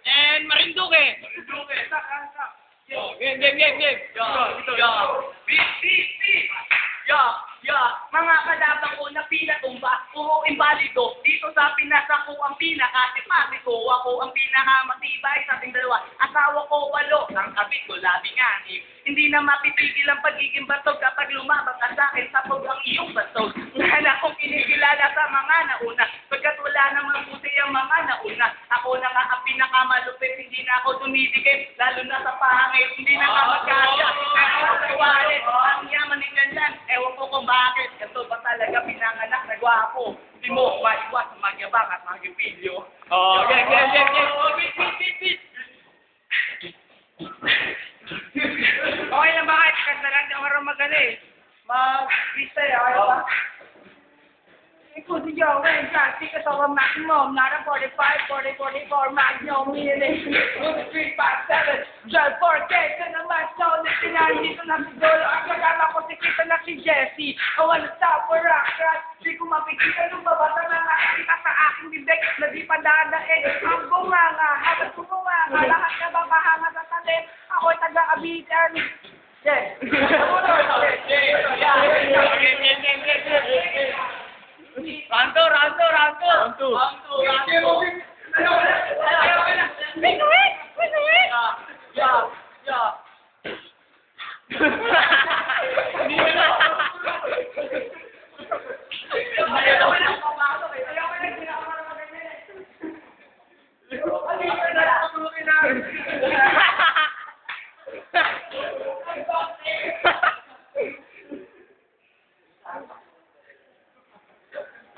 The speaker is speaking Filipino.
And Marinduque. Game. Mga kalabang ko na pinatumba, puro imbalido. Dito sa Pinas ako ang pinakasipasiko. Ako ang pinakamatibay sa ating dalawa. Asawa ko 8, ang kapit ko 12. Hindi na mapipigil ang pagiging batog kapag lumabang ka sa akin sa ang iyong batog. Ngayon akong kinikilala sa mga nauna. Pagkat wala namang puti ang mga nauna. Ako na nga ang pinakamalupit, hindi na ako dumidikit. Lalo na sa pangit, hindi na nga magkasya. Ang yaman ng ganyan, ewan ko kung bakit. Ito ba talaga pinanganak na gwapo? Hindi mo maiwas magyabang at magipilyo. Okay lang ba kahit kasi lang di ako marunong magaling? Mag-freestyle, okay ba? Ikaw di yung when plastic is over maximum, not a 45, 40, 44 magnum, meaning 3, 5, 7, 12, 4, 10, ka naman, so natin dito na si Dolo, ang kagama ko si kita na si Jessie, I wanna stop for rock, di ko mapikita nung babata na nakakita sa aking bibig, na di pa dadain, ang bunganga, habang bunganga, lahat na babahanga sa talim, ako'y taga-abitan. Yes. Ranto.